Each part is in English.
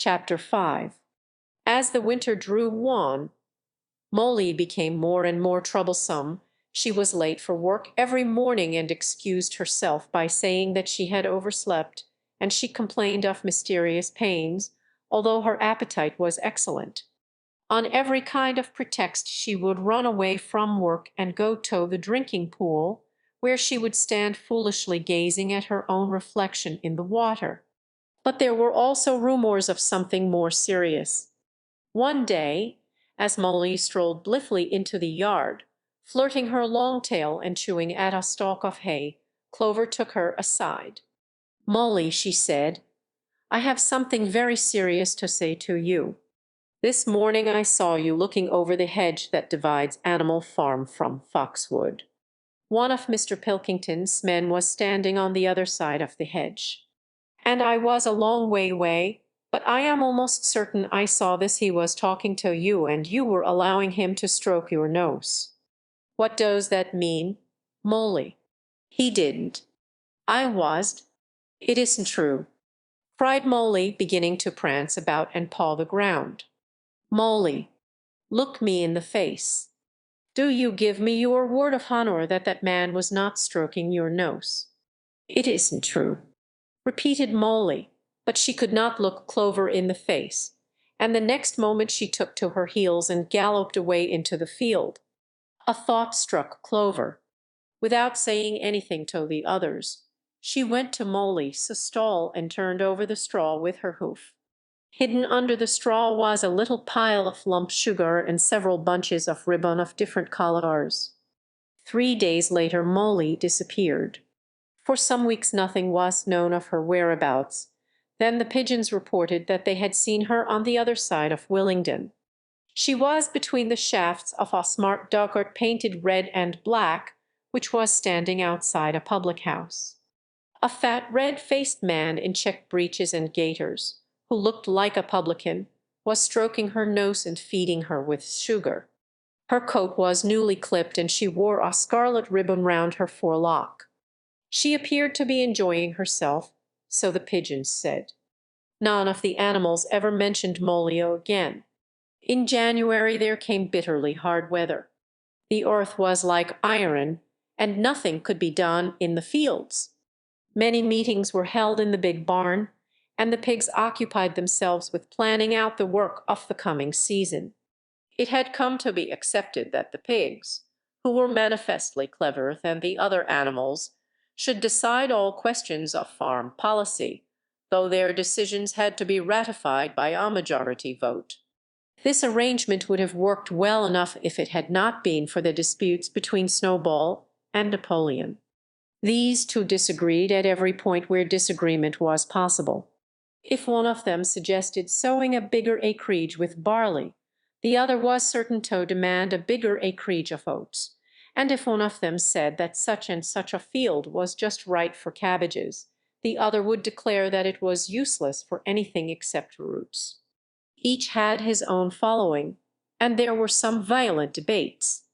Chapter 5. As the winter drew on, Molly became more and more troublesome. She was late for work every morning and excused herself by saying that she had overslept, and she complained of mysterious pains, although her appetite was excellent. On every kind of pretext she would run away from work and go to the drinking pool, where she would stand foolishly gazing at her own reflection in the water. But there were also rumors of something more serious. One day, as Molly strolled blithely into the yard, flirting her long tail and chewing at a stalk of hay, Clover took her aside. "Molly," she said, "I have something very serious to say to you. This morning I saw you looking over the hedge that divides Animal Farm from Foxwood. One of Mr. Pilkington's men was standing on the other side of the hedge, and I was a long way away, but I am almost certain I saw this. He was talking to you, and you were allowing him to stroke your nose. What does that mean, Molly?" "He didn't. I was. It isn't true," cried Molly, beginning to prance about and paw the ground. "Molly, look me in the face. Do you give me your word of honor that that man was not stroking your nose?" "It isn't true," repeated Molly, but she could not look Clover in the face, and the next moment she took to her heels and galloped away into the field. A thought struck Clover. Without saying anything to the others, she went to Molly's stall and turned over the straw with her hoof. Hidden under the straw was a little pile of lump sugar and several bunches of ribbon of different colors. 3 days later Molly disappeared. For some weeks nothing was known of her whereabouts. Then the pigeons reported that they had seen her on the other side of Willingdon. She was between the shafts of a smart dogcart painted red and black, which was standing outside a public-house. A fat red-faced man in check breeches and gaiters, who looked like a publican, was stroking her nose and feeding her with sugar. Her coat was newly clipped, and she wore a scarlet ribbon round her forelock. She appeared to be enjoying herself, so the pigeons said. None of the animals ever mentioned Molly again. In January there came bitterly hard weather. The earth was like iron, and nothing could be done in the fields. Many meetings were held in the big barn, and the pigs occupied themselves with planning out the work of the coming season. It had come to be accepted that the pigs, who were manifestly cleverer than the other animals, should decide all questions of farm policy, though their decisions had to be ratified by a majority vote. This arrangement would have worked well enough if it had not been for the disputes between Snowball and Napoleon. These two disagreed at every point where disagreement was possible. If one of them suggested sowing a bigger acreage with barley, the other was certain to demand a bigger acreage of oats, and if one of them said that such and such a field was just right for cabbages, the other would declare that it was useless for anything except roots. Each had his own following, and there were some violent debates.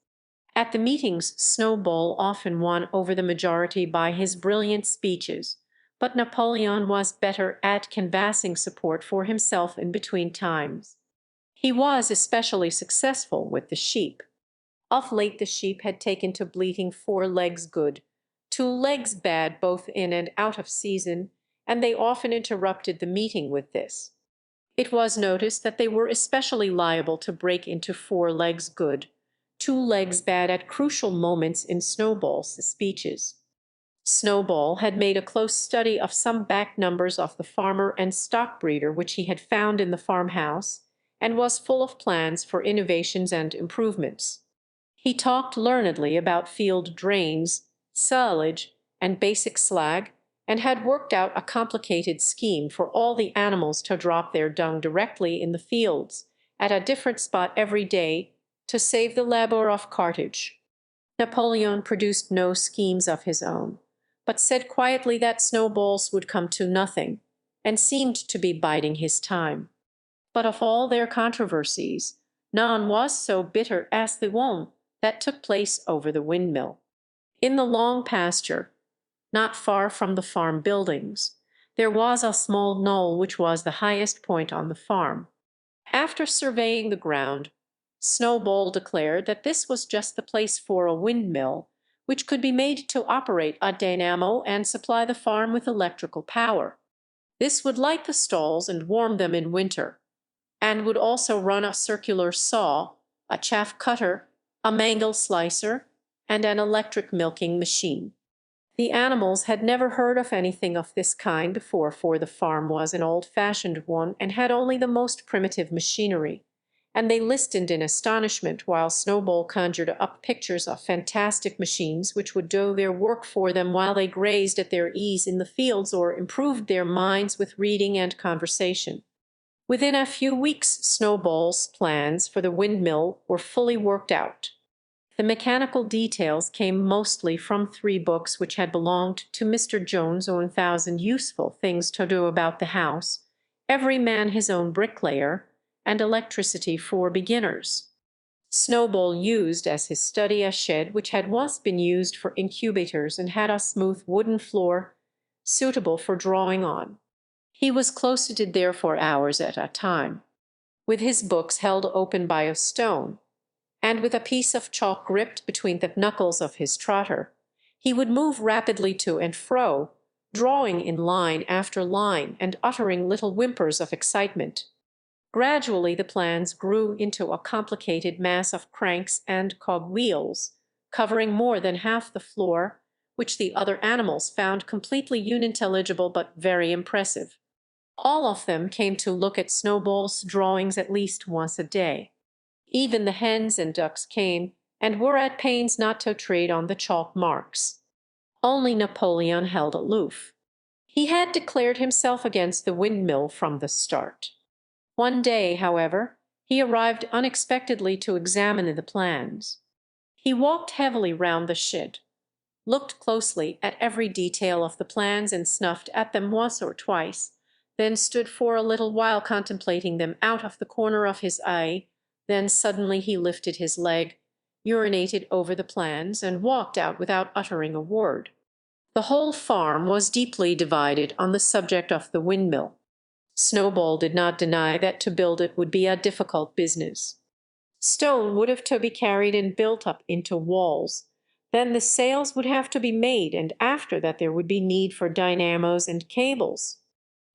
At the meetings Snowball often won over the majority by his brilliant speeches, but Napoleon was better at canvassing support for himself in between times. He was especially successful with the sheep. Of late the sheep had taken to bleating 4 legs good, 2 legs bad both in and out of season, and they often interrupted the meeting with this. It was noticed that they were especially liable to break into 4 legs good, 2 legs bad at crucial moments in Snowball's speeches. Snowball had made a close study of some back numbers of the Farmer and Stock Breeder which he had found in the farmhouse, and was full of plans for innovations and improvements. He talked learnedly about field drains, silage, and basic slag, and had worked out a complicated scheme for all the animals to drop their dung directly in the fields, at a different spot every day, to save the labor of cartage. Napoleon produced no schemes of his own, but said quietly that Snowballs would come to nothing, and seemed to be biding his time. But of all their controversies, none was so bitter as the one that took place over the windmill. In the long pasture, not far from the farm buildings, There was a small knoll which was the highest point on the farm. After surveying the ground, Snowball declared that this was just the place for a windmill, which could be made to operate a dynamo and supply the farm with electrical power. This would light the stalls and warm them in winter, and would also run a circular saw, a chaff cutter, a mangle slicer, and an electric milking machine. The animals had never heard of anything of this kind before, for the farm was an old-fashioned one and had only the most primitive machinery, and they listened in astonishment while Snowball conjured up pictures of fantastic machines which would do their work for them while they grazed at their ease in the fields or improved their minds with reading and conversation. Within a few weeks Snowball's plans for the windmill were fully worked out. The mechanical details came mostly from 3 books which had belonged to Mr. Jones' own 1,000 useful things to do about the house, Every Man His Own Bricklayer, and Electricity for Beginners. Snowball used as his study a shed which had once been used for incubators and had a smooth wooden floor suitable for drawing on. He was closeted there for hours at a time, with his books held open by a stone, and with a piece of chalk gripped between the knuckles of his trotter. He would move rapidly to and fro, drawing in line after line, and uttering little whimpers of excitement. Gradually the plans grew into a complicated mass of cranks and cog-wheels, covering more than half the floor, which the other animals found completely unintelligible but very impressive. All of them came to look at Snowball's drawings at least once a day. Even the hens and ducks came, and were at pains not to tread on the chalk marks. Only Napoleon held aloof. He had declared himself against the windmill from the start. One day, however, he arrived unexpectedly to examine the plans. He walked heavily round the shed, looked closely at every detail of the plans and snuffed at them once or twice, then stood for a little while contemplating them out of the corner of his eye. Then suddenly he lifted his leg, urinated over the plans, and walked out without uttering a word. The whole farm was deeply divided on the subject of the windmill. Snowball did not deny that to build it would be a difficult business. Stone would have to be carried and built up into walls. Then the sails would have to be made, and after that there would be need for dynamos and cables.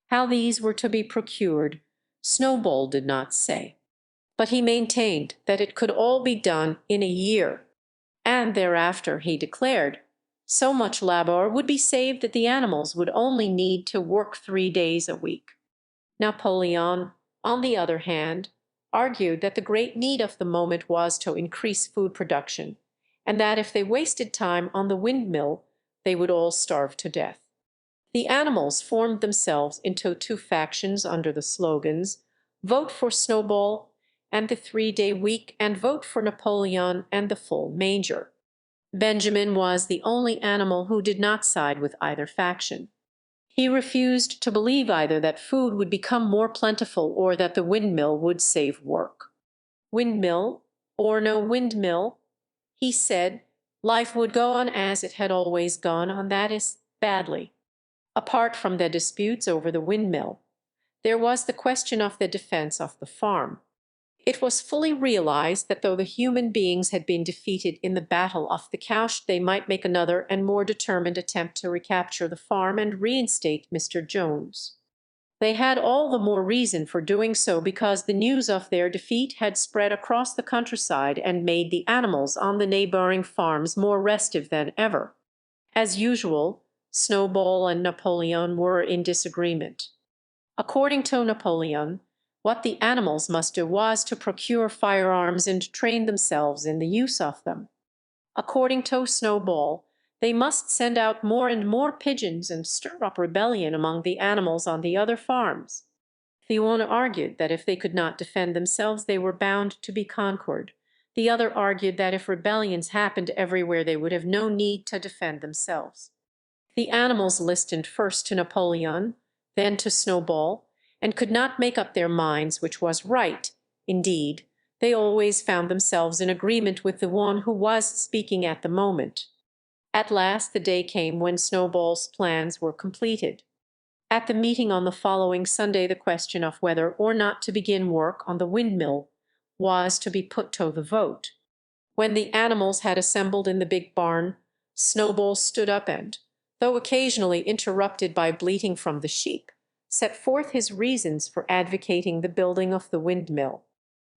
How these were to be procured, Snowball did not say, but he maintained that it could all be done in a year, and thereafter, he declared, so much labor would be saved that the animals would only need to work 3 days a week. Napoleon, on the other hand, argued that the great need of the moment was to increase food production, and that if they wasted time on the windmill, they would all starve to death. The animals formed themselves into 2 factions under the slogans, "Vote for Snowball" and the 3-day week, and "Vote for Napoleon" and the full manger. Benjamin was the only animal who did not side with either faction. He refused to believe either that food would become more plentiful or that the windmill would save work. Windmill or no windmill, he said, life would go on as it had always gone on, that is, badly. Apart from the disputes over the windmill, there was the question of the defense of the farm. It was fully realized that though the human beings had been defeated in the battle of the Cauche, they might make another and more determined attempt to recapture the farm and reinstate Mr. Jones. They had all the more reason for doing so because the news of their defeat had spread across the countryside and made the animals on the neighboring farms more restive than ever. As usual, Snowball and Napoleon were in disagreement. According to Napoleon, what the animals must do was to procure firearms and train themselves in the use of them. According to Snowball, they must send out more and more pigeons and stir up rebellion among the animals on the other farms. The one argued that if they could not defend themselves they were bound to be conquered. The other argued that if rebellions happened everywhere they would have no need to defend themselves. The animals listened first to Napoleon, then to Snowball, and could not make up their minds which was right. Indeed, they always found themselves in agreement with the one who was speaking at the moment. At last the day came when Snowball's plans were completed. At the meeting on the following Sunday, the question of whether or not to begin work on the windmill was to be put to the vote. When the animals had assembled in the big barn, Snowball stood up and, though occasionally interrupted by bleating from the sheep, set forth his reasons for advocating the building of the windmill.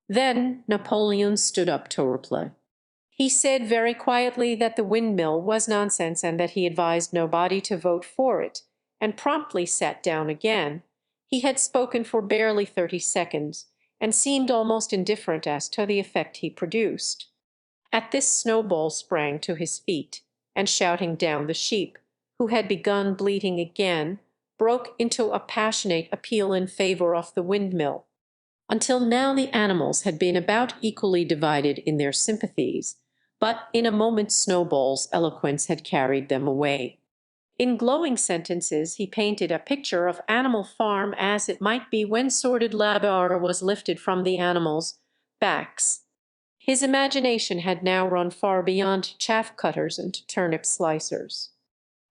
Then Napoleon stood up to reply. He said very quietly that the windmill was nonsense and that he advised nobody to vote for it, and promptly sat down again. He had spoken for barely 30 seconds, and seemed almost indifferent as to the effect he produced. At this Snowball sprang to his feet, and shouting down the sheep, who had begun bleating again, broke into a passionate appeal in favor of the windmill. Until now the animals had been about equally divided in their sympathies, but in a moment Snowball's eloquence had carried them away. In glowing sentences he painted a picture of Animal Farm as it might be when sordid labor was lifted from the animals' backs. His imagination had now run far beyond chaff cutters and turnip slicers.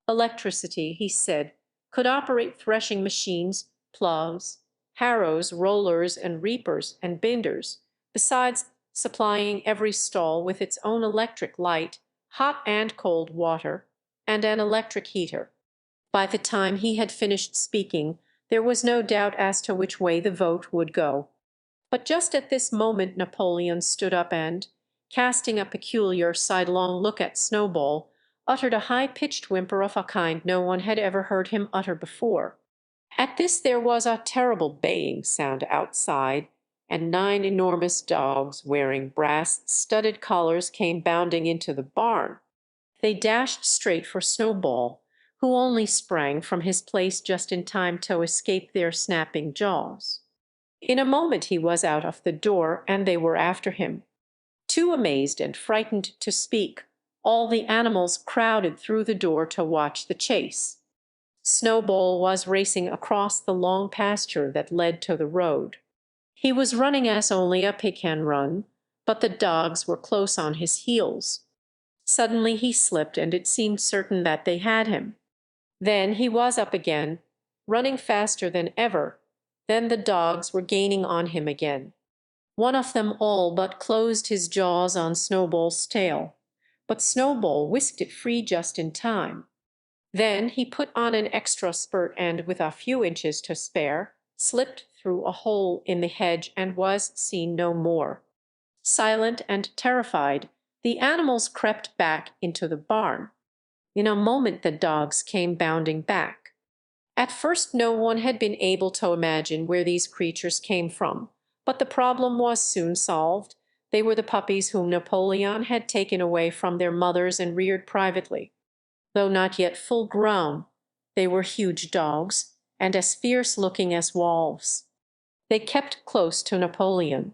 Electricity, he said, could operate threshing machines, plows, harrows, rollers, and reapers and binders, besides supplying every stall with its own electric light, hot and cold water, and an electric heater. By the time he had finished speaking, there was no doubt as to which way the vote would go. But just at this moment Napoleon stood up and, casting a peculiar sidelong look at Snowball, uttered a high-pitched whimper of a kind no one had ever heard him utter before. At this there was a terrible baying sound outside, and 9 enormous dogs wearing brass-studded collars came bounding into the barn. They dashed straight for Snowball, who only sprang from his place just in time to escape their snapping jaws. In a moment he was out of the door, and they were after him. Too amazed and frightened to speak, all the animals crowded through the door to watch the chase. Snowball was racing across the long pasture that led to the road. He was running as only a pig can run, but the dogs were close on his heels. Suddenly he slipped, and it seemed certain that they had him. Then he was up again, running faster than ever. Then the dogs were gaining on him again. One of them all but closed his jaws on Snowball's tail, but Snowball whisked it free just in time. Then he put on an extra spurt and, with a few inches to spare, slipped through a hole in the hedge and was seen no more. Silent and terrified, the animals crept back into the barn. In a moment the dogs came bounding back. At first no one had been able to imagine where these creatures came from, but the problem was soon solved. They were the puppies whom Napoleon had taken away from their mothers and reared privately. Though not yet full grown, they were huge dogs, and as fierce-looking as wolves. They kept close to Napoleon.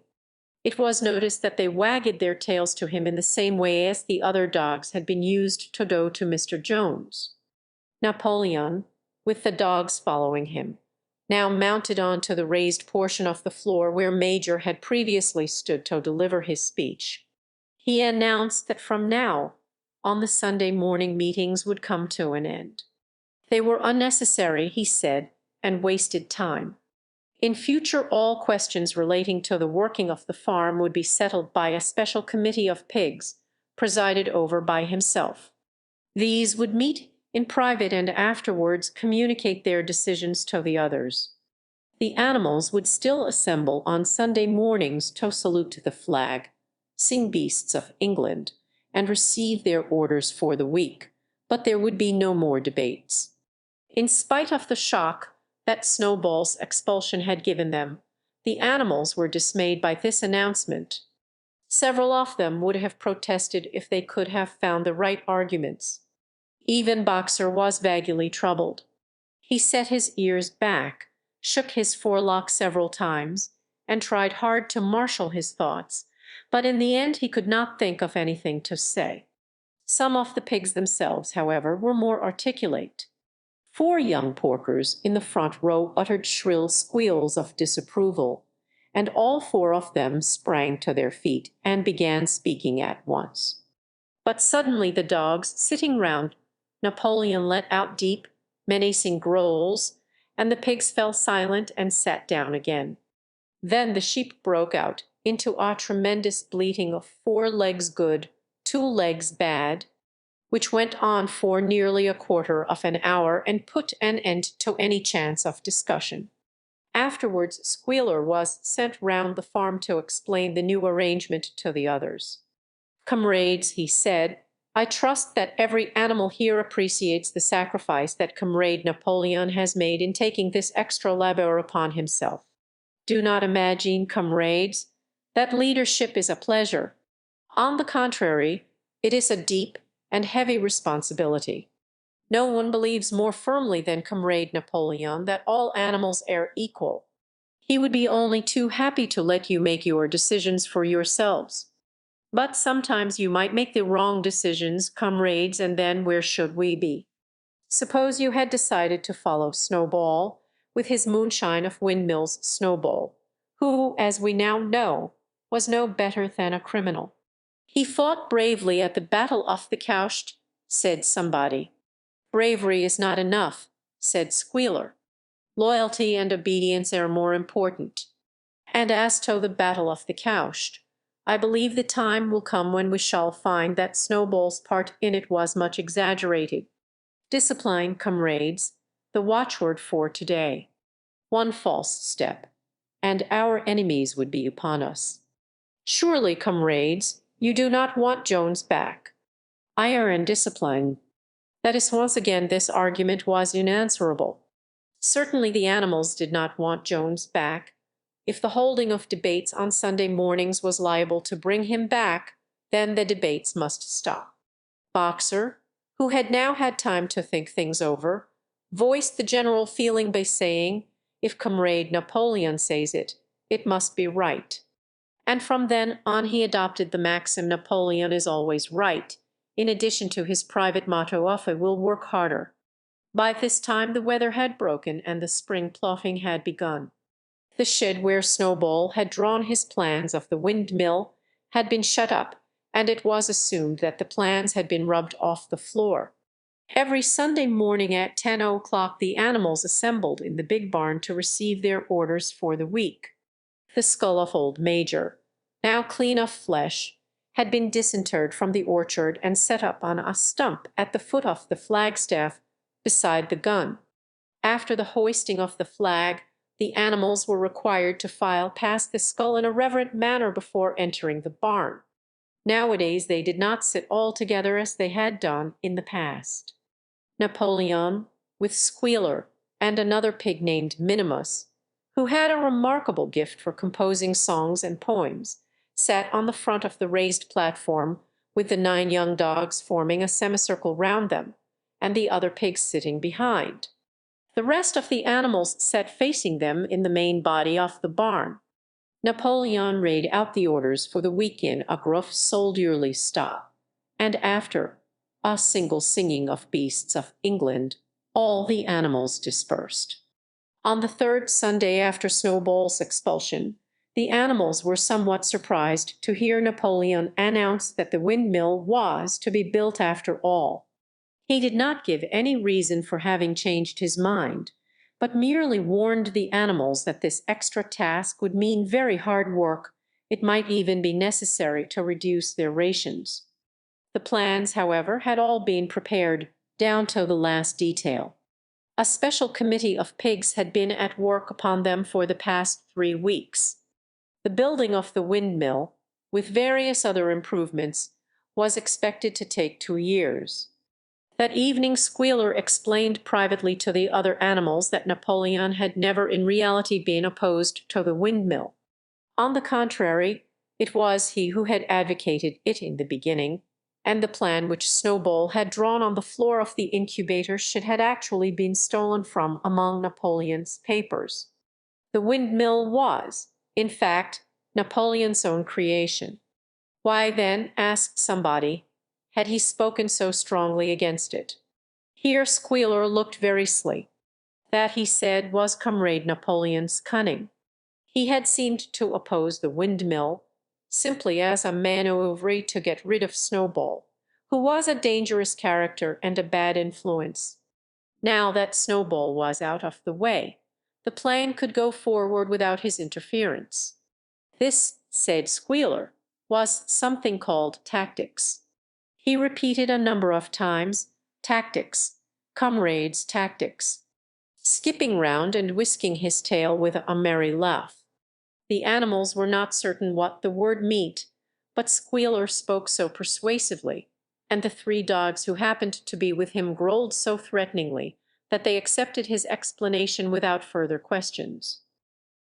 It was noticed that they wagged their tails to him in the same way as the other dogs had been used to go to Mr. Jones. Napoleon, with the dogs following him, now mounted on to the raised portion of the floor where Major had previously stood to deliver his speech. He announced that from now on the Sunday morning meetings would come to an end. They were unnecessary, he said, and wasted time. In future all questions relating to the working of the farm would be settled by a special committee of pigs, presided over by himself. These would meet in private and afterwards communicate their decisions to the others. The animals would still assemble on Sunday mornings to salute the flag, sing Beasts of England, and receive their orders for the week, but there would be no more debates. In spite of the shock that Snowball's expulsion had given them, the animals were dismayed by this announcement. Several of them would have protested if they could have found the right arguments. Even Boxer was vaguely troubled. He set his ears back, shook his forelock several times, and tried hard to marshal his thoughts, but in the end he could not think of anything to say. Some of the pigs themselves, however, were more articulate. 4 young porkers in the front row uttered shrill squeals of disapproval, and all 4 of them sprang to their feet and began speaking at once. But suddenly the dogs sitting round Napoleon let out deep, menacing growls, and the pigs fell silent and sat down again. Then the sheep broke out into a tremendous bleating of 4 legs good, 2 legs bad, which went on for nearly a quarter of an hour and put an end to any chance of discussion. Afterwards Squealer was sent round the farm to explain the new arrangement to the others. "Comrades," he said, "I trust that every animal here appreciates the sacrifice that Comrade Napoleon has made in taking this extra labor upon himself. Do not imagine, comrades, that leadership is a pleasure. On the contrary, it is a deep and heavy responsibility. No one believes more firmly than Comrade Napoleon that all animals are equal. He would be only too happy to let you make your decisions for yourselves. But sometimes you might make the wrong decisions, comrades, and then where should we be? Suppose you had decided to follow Snowball, with his moonshine of Windmill's Snowball, who, as we now know, was no better than a criminal. He fought bravely at the Battle of the Couch, said somebody. Bravery is not enough, said Squealer. Loyalty and obedience are more important. And as to the Battle of the Couch, I believe the time will come when we shall find that Snowball's part in it was much exaggerated. Discipline, comrades, the watchword for today. One false step, and our enemies would be upon us. Surely, comrades, you do not want Jones back. Ire and discipline. That is once again this argument was unanswerable. Certainly the animals did not want Jones back. If the holding of debates on Sunday mornings was liable to bring him back, then the debates must stop. Boxer, who had now had time to think things over, voiced the general feeling by saying, "If Comrade Napoleon says it, it must be right." And from then on he adopted the maxim Napoleon is always right, in addition to his private motto of "I will work harder." By this time the weather had broken and the spring ploughing had begun. The shed where Snowball had drawn his plans of the windmill had been shut up, and it was assumed that the plans had been rubbed off the floor. Every Sunday morning at 10 o'clock the animals assembled in the big barn to receive their orders for the week. The skull of old Major, now clean of flesh, had been disinterred from the orchard and set up on a stump at the foot of the flagstaff beside the gun. After the hoisting of the flag, the animals were required to file past the skull in a reverent manner before entering the barn. Nowadays they did not sit all together as they had done in the past. Napoleon, with Squealer and another pig named Minimus, who had a remarkable gift for composing songs and poems, sat on the front of the raised platform, with the 9 young dogs forming a semicircle round them, and the other pigs sitting behind. The rest of the animals sat facing them in the main body of the barn. Napoleon read out the orders for the week in a gruff soldierly style, and after a single singing of Beasts of England, all the animals dispersed. On the 3rd Sunday after Snowball's expulsion, the animals were somewhat surprised to hear Napoleon announce that the windmill was to be built after all. He did not give any reason for having changed his mind, but merely warned the animals that this extra task would mean very hard work. It might even be necessary to reduce their rations. The plans, however, had all been prepared down to the last detail. A special committee of pigs had been at work upon them for the past 3 weeks. The building of the windmill, with various other improvements, was expected to take 2 years. That evening Squealer explained privately to the other animals that Napoleon had never in reality been opposed to the windmill. On the contrary, it was he who had advocated it in the beginning, and the plan which Snowball had drawn on the floor of the incubator shed had actually been stolen from among Napoleon's papers. The windmill was, in fact, Napoleon's own creation. Why, then, asked somebody, had he spoken so strongly against it? Here Squealer looked very sly. That, he said, was Comrade Napoleon's cunning. He had seemed to oppose the windmill simply as a manoeuvre to get rid of Snowball, who was a dangerous character and a bad influence. Now that Snowball was out of the way, the plan could go forward without his interference. This, said Squealer, was something called tactics. He repeated a number of times, "Tactics, comrades, tactics," skipping round and whisking his tail with a merry laugh. The animals were not certain what the word meant, but Squealer spoke so persuasively, and the three dogs who happened to be with him growled so threateningly, that they accepted his explanation without further questions.